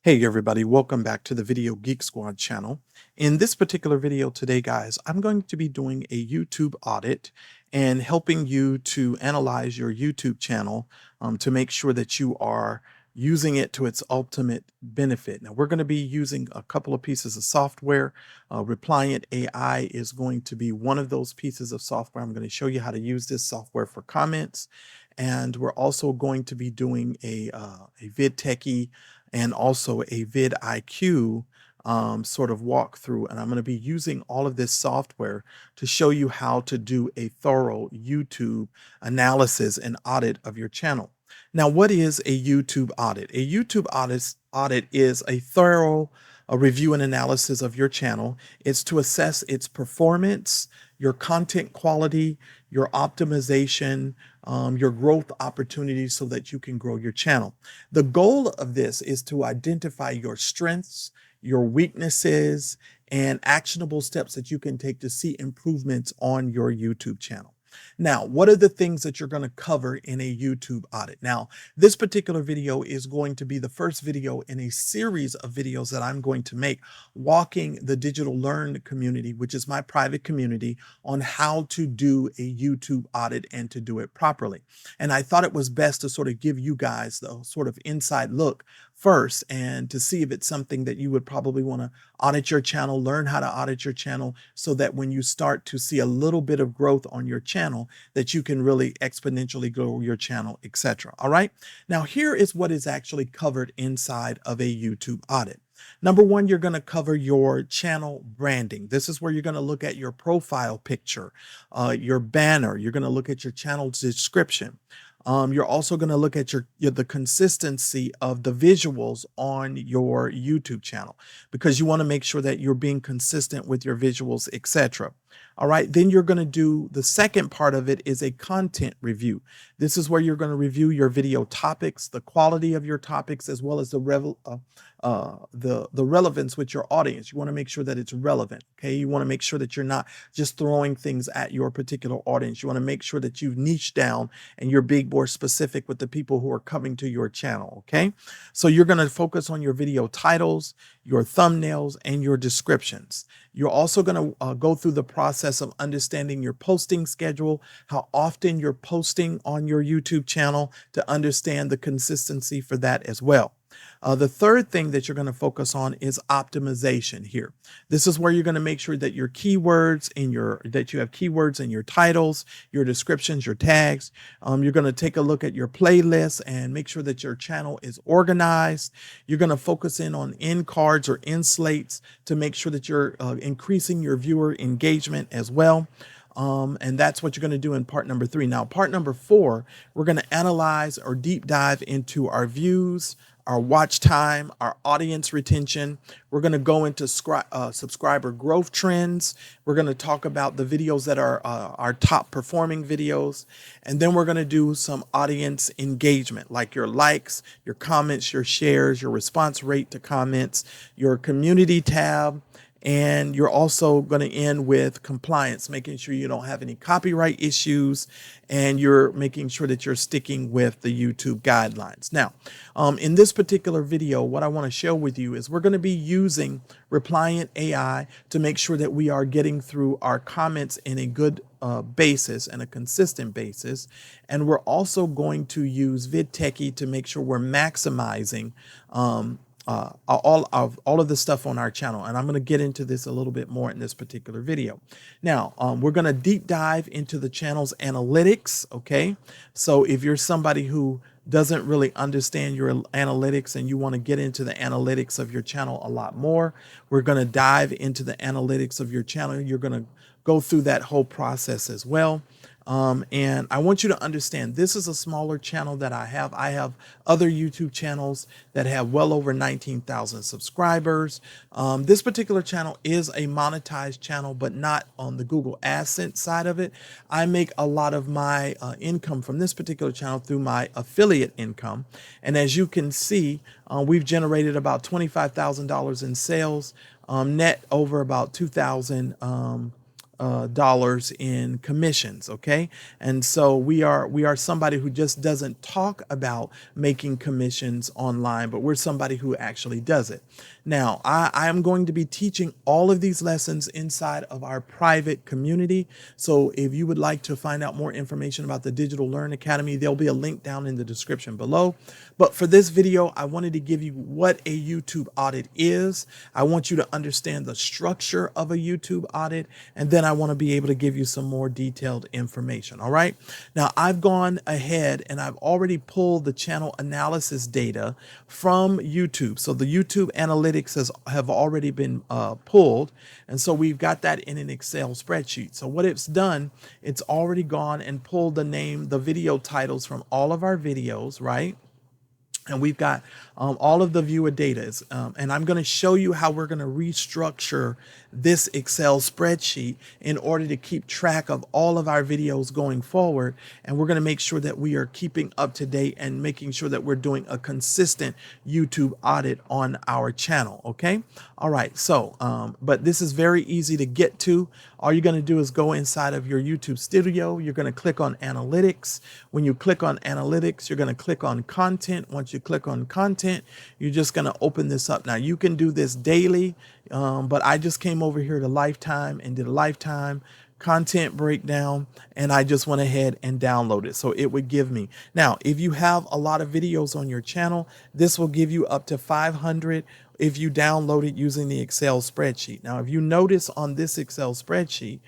Hey everybody, welcome back to the Video Geek Squad channel. In this particular video today, guys, I'm going to be doing a YouTube audit and helping you to analyze your YouTube channel to make sure that you are using it to its ultimate benefit. Now, we're going to be using a couple of pieces of software. Repliant AI is going to be one of those pieces of software. I'm going to show you how to use this software for comments. And we're also going to be doing a VidTechie and also a vidIQ sort of walkthrough. And I'm going to be using all of this software to show you how to do a thorough YouTube analysis and audit of your channel. Now, what is a YouTube audit? A YouTube audit is a thorough review and analysis of your channel. It's to assess its performance, your content quality, your optimization, your growth opportunities so that you can grow your channel. The goal of this is to identify your strengths, your weaknesses, and actionable steps that you can take to see improvements on your YouTube channel. Now, what are the things that you're going to cover in a YouTube audit? Now, this particular video is going to be the first video in a series of videos that I'm going to make walking the Digital Learn community, which is my private community, on how to do a YouTube audit and to do it properly. And I thought it was best to sort of give you guys the sort of inside look first and to see if it's something that you would probably want to audit your channel, learn how to audit your channel so that when you start to see a little bit of growth on your channel, that you can really exponentially grow your channel, etc. All right. Now, here is what is actually covered inside of a YouTube audit. Number one, you're going to cover your channel branding. This is where you're going to look at your profile picture, your banner. You're going to look at your channel description. You're also going to look at the consistency of the visuals on your YouTube channel because you want to make sure that you're being consistent with your visuals, etc. All right, then you're going to do the second part of it is a content review. This is where you're going to review your video topics, the quality of your topics, as well as the relevance with your audience. You want to make sure that it's relevant. Okay, you want to make sure that you're not just throwing things at your particular audience. You want to make sure that you've niched down and you're being more specific with the people who are coming to your channel. Okay, so you're going to focus on your video titles, your thumbnails, and your descriptions. You're also going to go through the process of understanding your posting schedule, how often you're posting on your YouTube channel to understand the consistency for that as well. The third thing that you're going to focus on is optimization here. This is where you're going to make sure that your keywords that you have keywords in your titles, your descriptions, your tags. You're going to take a look at your playlists and make sure that your channel is organized. You're going to focus in on end cards or end slates to make sure that you're increasing your viewer engagement as well. And that's what you're going to do in part number 3. Now, part number 4, we're going to analyze or deep dive into our views, our watch time, our audience retention. We're going to go into subscriber growth trends. We're going to talk about the videos that are our top performing videos. And then we're going to do some audience engagement, like your likes, your comments, your shares, your response rate to comments, your community tab. And you're also going to end with compliance, making sure you don't have any copyright issues, and you're making sure that you're sticking with the YouTube guidelines. Now, in this particular video, what I want to share with you is we're going to be using Repliant AI to make sure that we are getting through our comments in a good basis and a consistent basis. And we're also going to use VidTechie to make sure we're maximizing all of the stuff on our channel. And I'm going to get into this a little bit more in this particular video. Now, we're going to deep dive into the channel's analytics. Okay. So if you're somebody who doesn't really understand your analytics and you want to get into the analytics of your channel a lot more, we're going to dive into the analytics of your channel. You're going to go through that whole process as well. And I want you to understand this is a smaller channel that I have. I have other YouTube channels that have well over 19,000 subscribers. This particular channel is a monetized channel, but not on the Google AdSense side of it. I make a lot of my income from this particular channel through my affiliate income. And as you can see, we've generated about $25,000 in sales, net over about 2,000 dollars in commissions. Okay, and so we are somebody who just doesn't talk about making commissions online, but we're somebody who actually does it. Now, I am going to be teaching all of these lessons inside of our private community. So if you would like to find out more information about the Digital Learn Academy, there'll be a link down in the description below. But for this video, I wanted to give you what a YouTube audit is. I want you to understand the structure of a YouTube audit, and then I want to be able to give you some more detailed information. All right. Now, I've gone ahead and I've already pulled the channel analysis data from YouTube. So the YouTube analytics have already been pulled. And so we've got that in an Excel spreadsheet. So what it's done, it's already gone and pulled the video titles from all of our videos, right? And we've got all of the viewer data. And I'm going to show you how we're going to restructure this Excel spreadsheet in order to keep track of all of our videos going forward. And we're going to make sure that we are keeping up to date and making sure that we're doing a consistent YouTube audit on our channel. Okay. All right. So, but this is very easy to get to. All you're going to do is go inside of your YouTube studio. You're going to click on analytics. When you click on analytics, you're going to click on content. Once you click on content, you're just going to open this up. Now you can do this daily, but I just came over here to Lifetime and did a Lifetime content breakdown, and I just went ahead and downloaded it. So it would give me, now, if you have a lot of videos on your channel, this will give you up to 500 if you download it using the Excel spreadsheet. Now, if you notice on this Excel spreadsheet,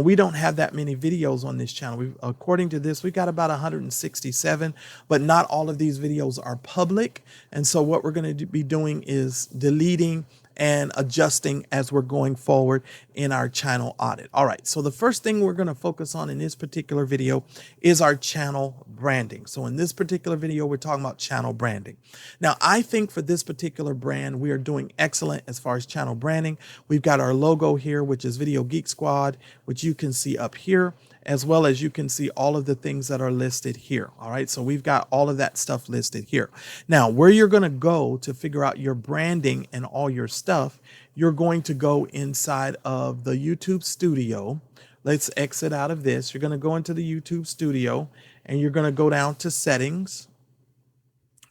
we don't have that many videos on this channel. According to this, we got about 167, but not all of these videos are public. And so what we're going to be doing is deleting and adjusting as we're going forward in our channel audit. All right, so the first thing we're going to focus on in this particular video is our channel branding. So in this particular video, we're talking about channel branding. Now, I think for this particular brand, we are doing excellent as far as channel branding. We've got our logo here, which is Video Geek Squad, which you can see up here, as well as you can see all of the things that are listed here. All right, so we've got all of that stuff listed here. Now, where you're going to go to figure out your branding and all your stuff, you're going to go inside of the YouTube studio. Let's exit out of this. You're going to go into the YouTube studio and you're going to go down to settings.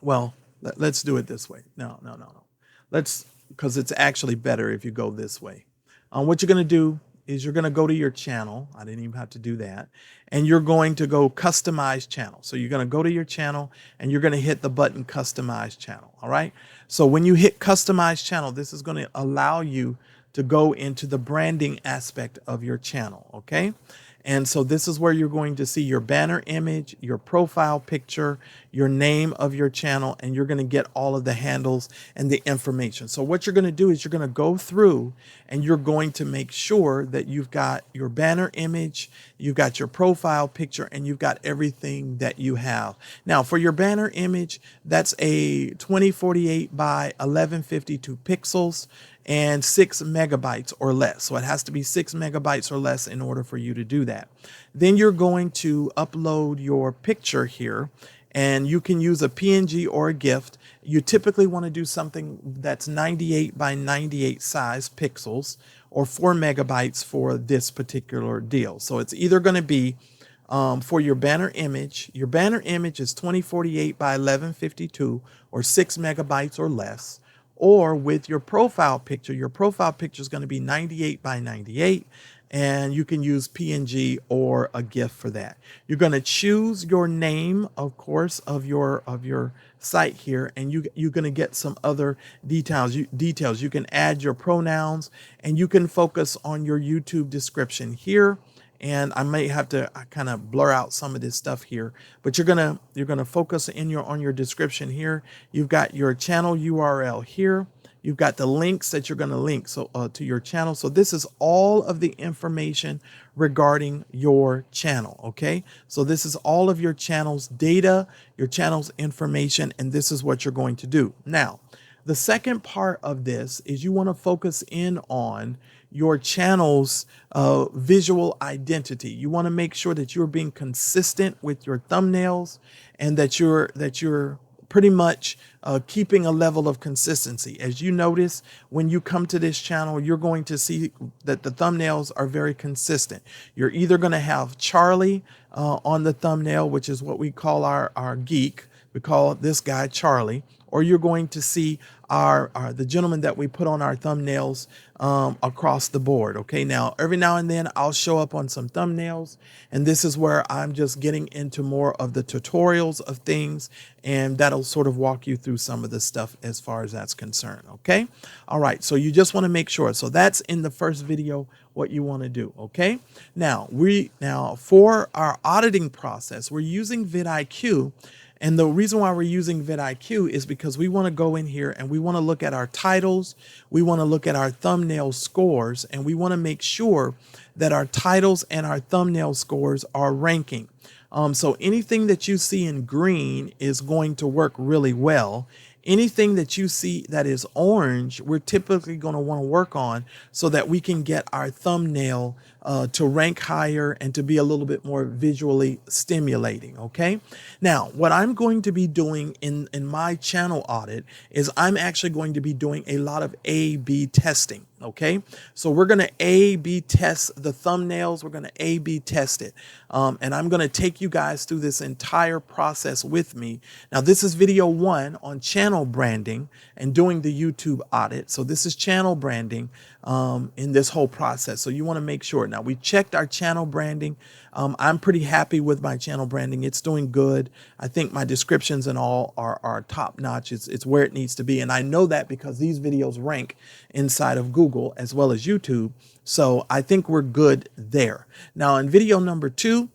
Well, let's do it this way. No. Because it's actually better if you go this way. What you're going to do is you're going to go to your channel. I didn't even have to do that. And you're going to go customize channel. So you're going to go to your channel and you're going to hit the button customize channel. All right. So when you hit customize channel, this is going to allow you to go into the branding aspect of your channel. Okay. And so this is where you're going to see your banner image, your profile picture, your name of your channel, and you're going to get all of the handles and the information. So what you're going to do is you're going to go through and you're going to make sure that you've got your banner image, you've got your profile picture, and you've got everything that you have. Now, for your banner image, that's a 2048 by 1152 pixels. And 6 megabytes or less. So it has to be 6 megabytes or less in order for you to do that. Then you're going to upload your picture here, and you can use a PNG or a GIF. You typically want to do something that's 98 by 98 size pixels or 4 megabytes for this particular deal. So it's either going to be for your banner image is 2048 by 1152 or 6 megabytes or less. Or with your profile picture is going to be 98 by 98, and you can use PNG or a GIF for that. You're going to choose your name, of course, of your site here, and you're going to get some other details. You can add your pronouns, and you can focus on your YouTube description here. And I may have to kind of blur out some of this stuff here, but you're gonna focus on your description here. You've got your channel URL here. You've got the links that you're going to link to your channel. So this is all of the information regarding your channel. Okay, so this is all of your channel's data, your channel's information, and this is what you're going to do. Now, the second part of this is you want to focus in on your channel's visual identity. You want to make sure that you're being consistent with your thumbnails and that you're pretty much keeping a level of consistency. As you notice, when you come to this channel, you're going to see that the thumbnails are very consistent. You're either going to have Charlie on the thumbnail, which is what we call our geek. We call this guy Charlie, or you're going to see the gentleman that we put on our thumbnails across the board. Okay, now every now and then I'll show up on some thumbnails, and this is where I'm just getting into more of the tutorials of things, and that'll sort of walk you through some of the stuff as far as that's concerned. Okay, all right, so you just want to make sure. So that's in the first video what you want to do. Okay, now for our auditing process, we're using vidIQ. And the reason why we're using vidIQ is because we want to go in here and we want to look at our titles, we want to look at our thumbnail scores, and we want to make sure that our titles and our thumbnail scores are ranking. So anything that you see in green is going to work really well. Anything that you see that is orange, we're typically going to want to work on so that we can get our thumbnail to rank higher and to be a little bit more visually stimulating. Okay. Now, what I'm going to be doing in my channel audit is I'm actually going to be doing a lot of A/B testing. Okay, so we're going to A/B test the thumbnails. We're going to A/B test it. And I'm going to take you guys through this entire process with me. Now, this is video 1 on channel branding and doing the YouTube audit. So this is channel branding in this whole process. So you want to make sure. Now, we checked our channel branding. I'm pretty happy with my channel branding. It's doing good. I think my descriptions and all are top notch. It's where it needs to be. And I know that because these videos rank inside of Google as well as YouTube. So I think we're good there. Now in video number 2,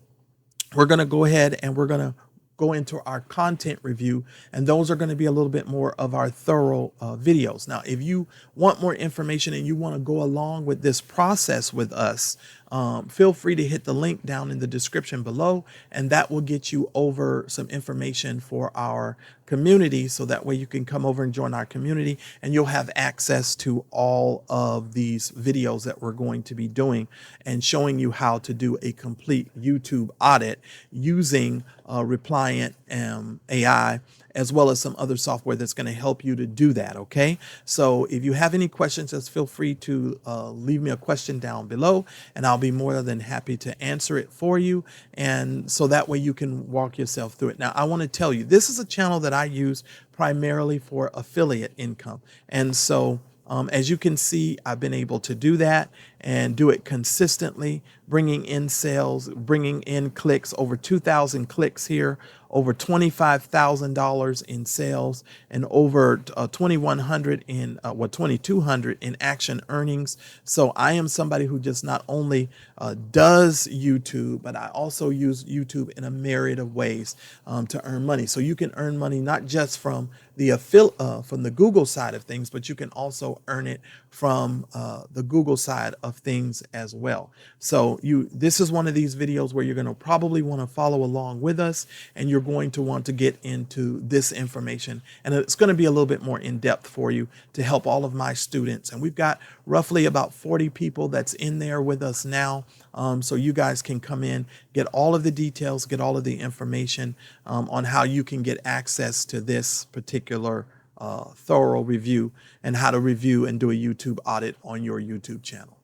we're going to go ahead and we're going to go into our content review, and those are going to be a little bit more of our thorough videos. Now, if you want more information and you want to go along with this process with us, feel free to hit the link down in the description below, and that will get you over some information for our community, so that way you can come over and join our community and you'll have access to all of these videos that we're going to be doing and showing you how to do a complete YouTube audit using Reliant AI, as well as some other software that's going to help you to do that. Okay, so if you have any questions, just feel free to leave me a question down below, and I'll be more than happy to answer it for you, and so that way you can walk yourself through it. Now, I want to tell you, this is a channel that I use primarily for affiliate income, and so as you can see, I've been able to do that and do it consistently, bringing in sales, bringing in clicks, over 2,000 clicks here, over $25,000 in sales, and over 2,100 in 2,200 in action earnings. So I am somebody who just not only does YouTube, but I also use YouTube in a myriad of ways to earn money. So you can earn money not just from the Google side of things, but you can also earn it from the Google side of things as well. So this is one of these videos where you're going to probably want to follow along with us, and you're going to want to get into this information, and it's going to be a little bit more in depth for you to help all of my students. And we've got roughly about 40 people that's in there with us now. So you guys can come in, get all of the details, get all of the information on how you can get access to this particular thorough review and how to review and do a YouTube audit on your YouTube channel.